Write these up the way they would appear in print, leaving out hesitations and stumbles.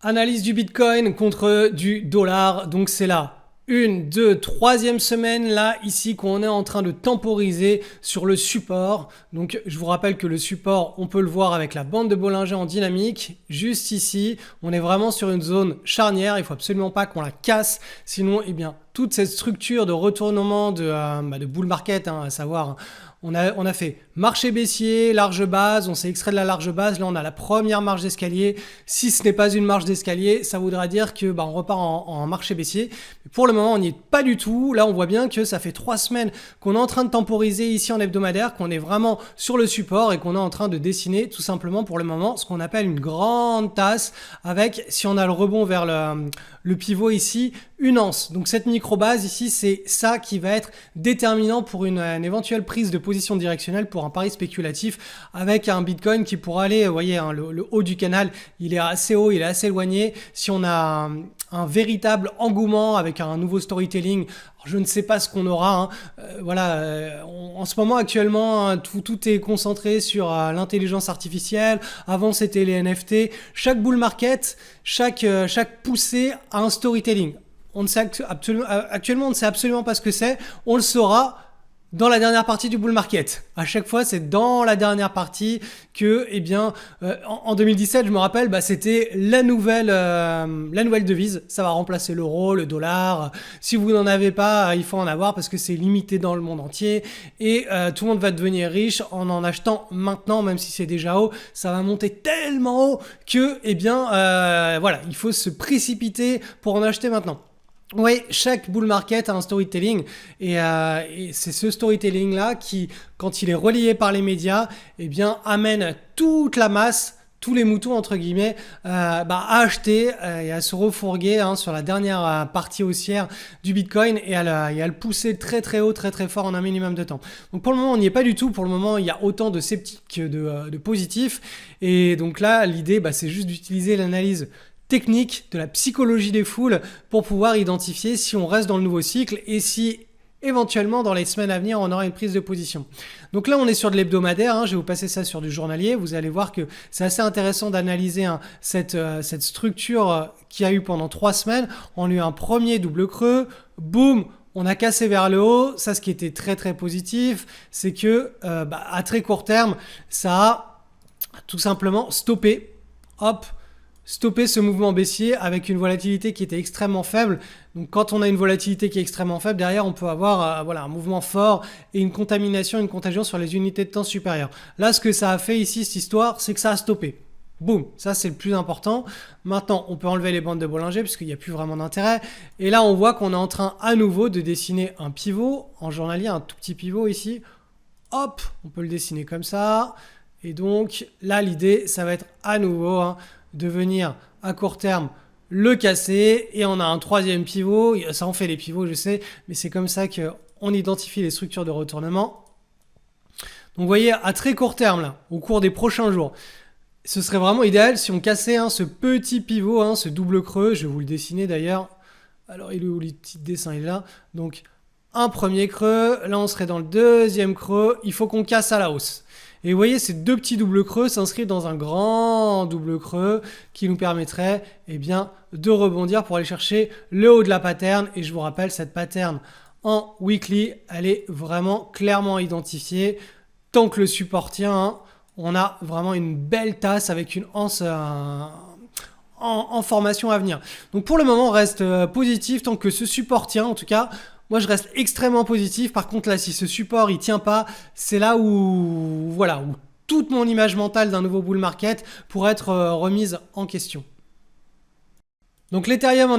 Analyse du Bitcoin contre du dollar. Donc c'est là. Une, deux, troisième semaine là, ici, qu'on est en train de temporiser sur le support. Donc je vous rappelle que le support, on peut le voir avec la bande de Bollinger en dynamique. Juste ici, on est vraiment sur une zone charnière. Il ne faut absolument pas qu'on la casse. Sinon, eh bien, toute cette structure de retournement de bull market, à savoir... On a fait marché baissier, large base, on s'est extrait de la large base, là on a la première marche d'escalier. Si ce n'est pas une marche d'escalier, ça voudra dire que on repart en marché baissier. Mais pour le moment, on n'y est pas du tout. Là, on voit bien que ça fait 3 semaines qu'on est en train de temporiser ici en hebdomadaire, qu'on est vraiment sur le support et qu'on est en train de dessiner tout simplement pour le moment ce qu'on appelle une grande tasse avec, si on a le rebond vers le pivot ici, une anse. Donc cette micro-base ici, c'est ça qui va être déterminant pour une éventuelle prise de position directionnelle pour un pari spéculatif avec un Bitcoin qui pourra aller, vous voyez, le haut du canal, il est assez haut, il est assez éloigné. Si on a un véritable engouement avec un nouveau storytelling, alors je ne sais pas ce qu'on aura. En ce moment actuellement, tout est concentré sur l'intelligence artificielle. Avant c'était les NFT. Chaque bull market, chaque poussée a un storytelling. Actuellement, on ne sait absolument pas ce que c'est. On le saura dans la dernière partie du bull market. À chaque fois, c'est dans la dernière partie que, en 2017, je me rappelle, c'était la nouvelle devise. Ça va remplacer l'euro, le dollar. Si vous n'en avez pas, il faut en avoir parce que c'est limité dans le monde entier. Et tout le monde va devenir riche en achetant maintenant, même si c'est déjà haut. Ça va monter tellement haut que, il faut se précipiter pour en acheter maintenant. Oui, chaque bull market a un storytelling et c'est ce storytelling là qui, quand il est relayé par les médias, amène toute la masse, tous les moutons entre guillemets, à acheter et à se refourguer sur la dernière partie haussière du Bitcoin et à le pousser très très haut, très très fort en un minimum de temps. Donc pour le moment, on n'y est pas du tout. Pour le moment, il y a autant de sceptiques que de positifs. Et donc là, l'idée, c'est juste d'utiliser l'analyse technique de la psychologie des foules pour pouvoir identifier si on reste dans le nouveau cycle et si éventuellement dans les semaines à venir on aura une prise de position. Donc là on est sur de l'hebdomadaire, je vais vous passer ça sur du journalier, vous allez voir que c'est assez intéressant d'analyser cette structure qu'il y a eu pendant 3 semaines. On a eu un premier double creux, boum, on a cassé vers le haut. Ça, ce qui était très très positif, c'est que à très court terme ça a tout simplement stoppé, stopper ce mouvement baissier avec une volatilité qui était extrêmement faible. Donc quand on a une volatilité qui est extrêmement faible, derrière on peut avoir un mouvement fort et une contagion sur les unités de temps supérieures. Là, ce que ça a fait ici, cette histoire, c'est que ça a stoppé. Boum, ça c'est le plus important. Maintenant, on peut enlever les bandes de Bollinger puisqu'il n'y a plus vraiment d'intérêt. Et là, on voit qu'on est en train à nouveau de dessiner un pivot en journalier, un tout petit pivot ici. Hop, on peut le dessiner comme ça. Et donc là, l'idée, ça va être à nouveau de venir à court terme le casser et on a un troisième pivot. Ça en fait les pivots, je sais, mais c'est comme ça qu'on identifie les structures de retournement. Donc vous voyez, à très court terme, là, au cours des prochains jours, ce serait vraiment idéal si on cassait ce petit pivot, ce double creux. Je vais vous le dessiner d'ailleurs. Alors il est où le petit dessin? Il est là. Donc un premier creux, là on serait dans le deuxième creux. Il faut qu'on casse à la hausse. Et vous voyez, ces deux petits doubles creux s'inscrivent dans un grand double creux qui nous permettrait de rebondir pour aller chercher le haut de la pattern. Et je vous rappelle, cette pattern en weekly, elle est vraiment clairement identifiée. Tant que le support tient, on a vraiment une belle tasse avec une anse en formation à venir. Donc pour le moment, on reste positif tant que ce support tient. En tout cas, moi, je reste extrêmement positif. Par contre, là, si ce support, il tient pas, c'est là où toute mon image mentale d'un nouveau bull market pourrait être remise en question. Donc l'Ethereum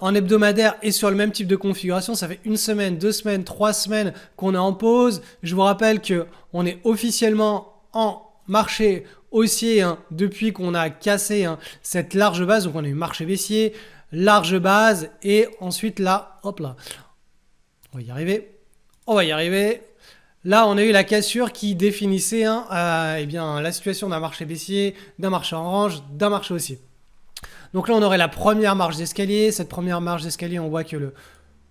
en hebdomadaire est sur le même type de configuration. Ça fait 1 semaine, 2 semaines, 3 semaines qu'on est en pause. Je vous rappelle qu'on est officiellement en marché haussier depuis qu'on a cassé cette large base. Donc on a eu marché baissier, large base et ensuite là, hop là, on va y arriver. Là, on a eu la cassure qui définissait la situation d'un marché baissier, d'un marché orange, d'un marché haussier. Donc là, on aurait la première marche d'escalier. Cette première marche d'escalier, on voit que le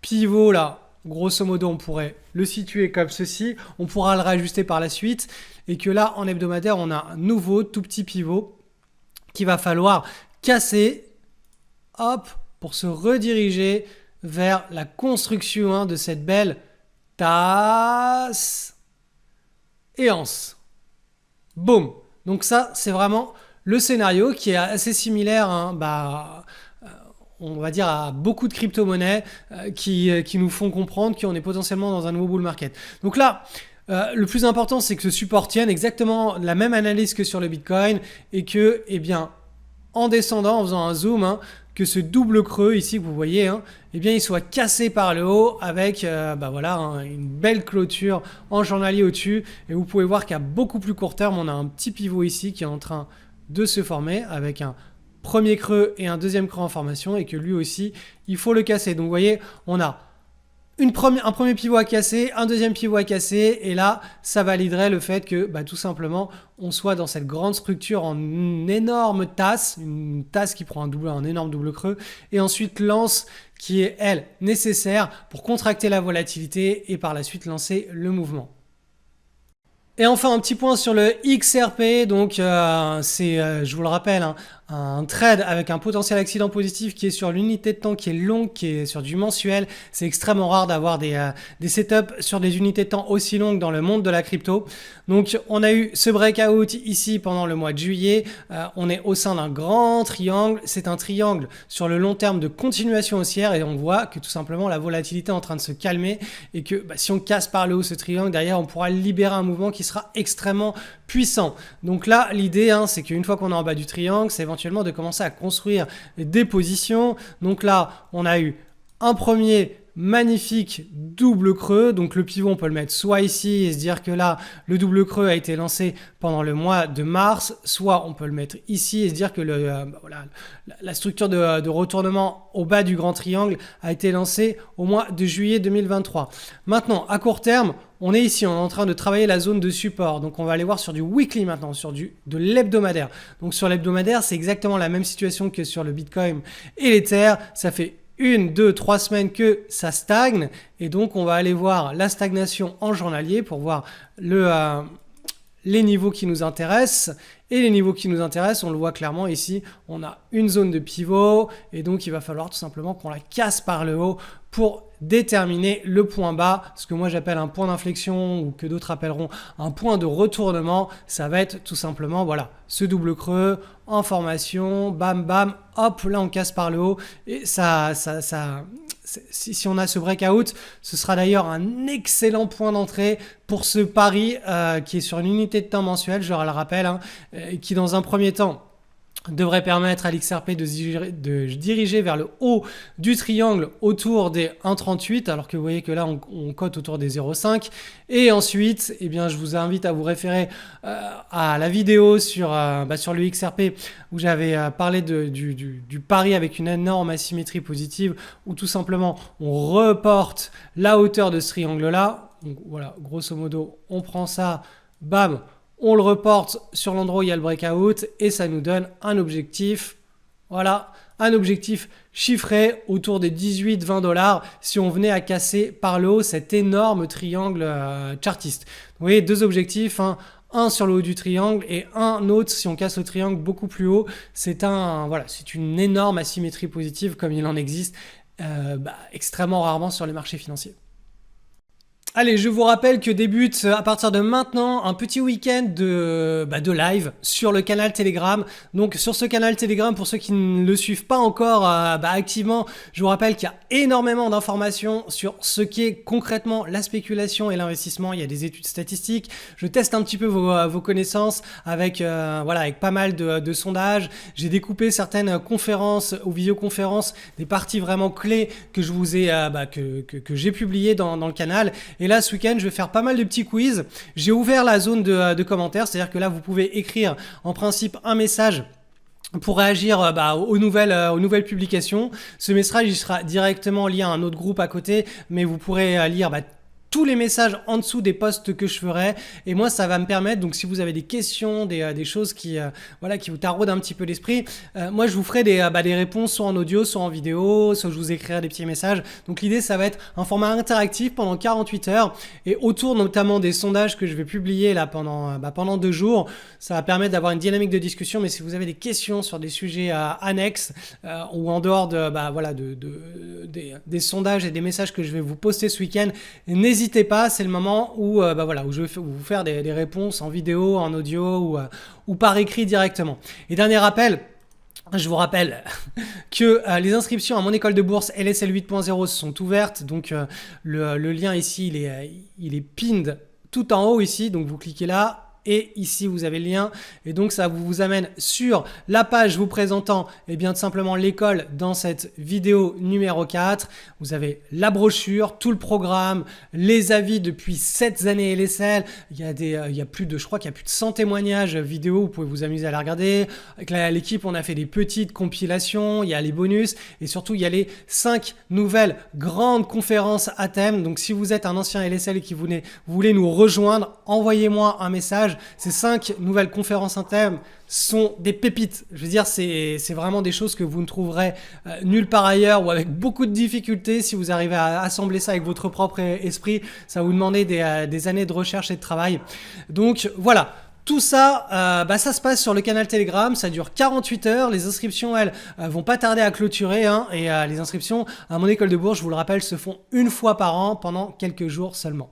pivot là, grosso modo, on pourrait le situer comme ceci. On pourra le réajuster par la suite et que là, en hebdomadaire, on a un nouveau tout petit pivot qu'il va falloir casser, hop, pour se rediriger vers la construction de cette belle tasse et anse. Boum. Donc ça, c'est vraiment le scénario qui est assez similaire, on va dire, à beaucoup de crypto-monnaies qui nous font comprendre qu'on est potentiellement dans un nouveau bull market. Donc là, le plus important, c'est que ce support tienne exactement la même analyse que sur le Bitcoin et que, eh bien, en descendant, en faisant un zoom, que ce double creux ici que vous voyez, eh bien, il soit cassé par le haut avec une belle clôture en journalier au-dessus. Et vous pouvez voir qu'à beaucoup plus court terme, on a un petit pivot ici qui est en train de se former avec un premier creux et un deuxième creux en formation et que lui aussi, il faut le casser. Donc, vous voyez, on a un premier pivot à casser, un deuxième pivot à casser, et là, ça validerait le fait que tout simplement, on soit dans cette grande structure en une énorme tasse, une tasse qui prend un énorme double creux, et ensuite lance qui est, elle, nécessaire pour contracter la volatilité et par la suite lancer le mouvement. Et enfin, un petit point sur le XRP, donc c'est, je vous le rappelle, un trade avec un potentiel accident positif qui est sur l'unité de temps qui est longue, qui est sur du mensuel. C'est extrêmement rare d'avoir des setups sur des unités de temps aussi longues dans le monde de la crypto. Donc on a eu ce breakout ici pendant le mois de juillet. On est au sein d'un grand triangle. C'est un triangle sur le long terme de continuation haussière et on voit que tout simplement la volatilité est en train de se calmer et que si on casse par le haut ce triangle, derrière on pourra libérer un mouvement qui sera extrêmement puissant. Donc là, l'idée, c'est qu'une fois qu'on est en bas du triangle, c'est éventuellement de commencer à construire des positions. Donc là, on a eu un premier magnifique double creux. Donc le pivot, on peut le mettre soit ici et se dire que là, le double creux a été lancé pendant le mois de mars, soit on peut le mettre ici et se dire que la structure de retournement au bas du grand triangle a été lancée au mois de juillet 2023. Maintenant, à court terme, on est ici, on est en train de travailler la zone de support. Donc, on va aller voir sur du weekly maintenant, de l'hebdomadaire. Donc, sur l'hebdomadaire, c'est exactement la même situation que sur le Bitcoin et l'Ether. Ça fait 1, 2, 3 semaines que ça stagne. Et donc, on va aller voir la stagnation en journalier pour voir les niveaux qui nous intéressent. Et les niveaux qui nous intéressent, on le voit clairement ici, on a une zone de pivot et donc il va falloir tout simplement qu'on la casse par le haut pour déterminer le point bas, ce que moi j'appelle un point d'inflexion ou que d'autres appelleront un point de retournement. Ça va être tout simplement ce double creux en formation, bam bam, hop, là on casse par le haut et si on a ce breakout, ce sera d'ailleurs un excellent point d'entrée pour ce pari qui est sur une unité de temps mensuelle, je le rappelle, qui dans un premier temps devrait permettre à l'XRP de se diriger vers le haut du triangle autour des 1,38 alors que vous voyez que là on cote autour des 0,5 et ensuite je vous invite à vous référer à la vidéo sur le XRP où j'avais parlé du pari avec une énorme asymétrie positive où tout simplement on reporte la hauteur de ce triangle là. Donc voilà, grosso modo on prend ça, bam, on le reporte sur l'endroit où il y a le breakout et ça nous donne un objectif, un objectif chiffré autour des 18-20 $ si on venait à casser par le haut cet énorme triangle chartiste. Vous voyez, deux objectifs, un sur le haut du triangle et un autre si on casse le triangle beaucoup plus haut. C'est une énorme asymétrie positive comme il en existe extrêmement rarement sur les marchés financiers. Allez, je vous rappelle que débute à partir de maintenant un petit week-end de live sur le canal Telegram. Donc sur ce canal Telegram, pour ceux qui ne le suivent pas encore activement, je vous rappelle qu'il y a énormément d'informations sur ce qu'est concrètement la spéculation et l'investissement. Il y a des études statistiques. Je teste un petit peu vos connaissances avec pas mal de sondages. J'ai découpé certaines conférences ou visioconférences, des parties vraiment clés que je vous ai que j'ai publiées dans le canal. Et là, ce week-end, je vais faire pas mal de petits quiz. J'ai ouvert la zone de commentaires, c'est-à-dire que là, vous pouvez écrire en principe un message pour réagir aux nouvelles publications. Ce message, il sera directement lié à un autre groupe à côté, mais vous pourrez lire tous les messages en dessous des posts que je ferai. Et moi, ça va me permettre, donc si vous avez des questions, des choses qui, voilà, qui vous taraudent un petit peu l'esprit, moi je vous ferai des réponses soit en audio, soit en vidéo, soit je vous écrirai des petits messages. Donc l'idée, ça va être un format interactif pendant 48 heures et autour notamment des sondages que je vais publier là pendant 2 jours. Ça va permettre d'avoir une dynamique de discussion. Mais si vous avez des questions sur des sujets annexes ou en dehors des sondages et des messages que je vais vous poster ce week-end, n'hésitez pas. C'est le moment où je vais vous faire des réponses en vidéo, en audio ou par écrit directement. Et dernier rappel. Je vous rappelle que les inscriptions à mon école de bourse LSL 8.0 sont ouvertes. Donc le lien ici, il est pinned tout en haut ici. Donc vous cliquez là. Et ici, vous avez le lien. Et donc, ça vous amène sur la page vous présentant tout simplement l'école dans cette vidéo numéro 4. Vous avez la brochure, tout le programme, les avis depuis 7 années LSL. Il y a plus de 100 témoignages vidéo. Vous pouvez vous amuser à les regarder. Avec l'équipe, on a fait des petites compilations. Il y a les bonus. Et surtout, il y a les 5 nouvelles grandes conférences à thème. Donc, si vous êtes un ancien LSL et que vous voulez nous rejoindre, envoyez-moi un message. Ces 5 nouvelles conférences à thème sont des pépites. Je veux dire, c'est vraiment des choses que vous ne trouverez nulle part ailleurs ou avec beaucoup de difficultés. Si vous arrivez à assembler ça avec votre propre esprit, ça va vous demander des années de recherche et de travail. Donc voilà. Tout ça, ça se passe sur le canal Telegram, ça dure 48 heures, les inscriptions, elles, vont pas tarder à clôturer, et les inscriptions à mon école de bourse, je vous le rappelle, se font une fois par an pendant quelques jours seulement.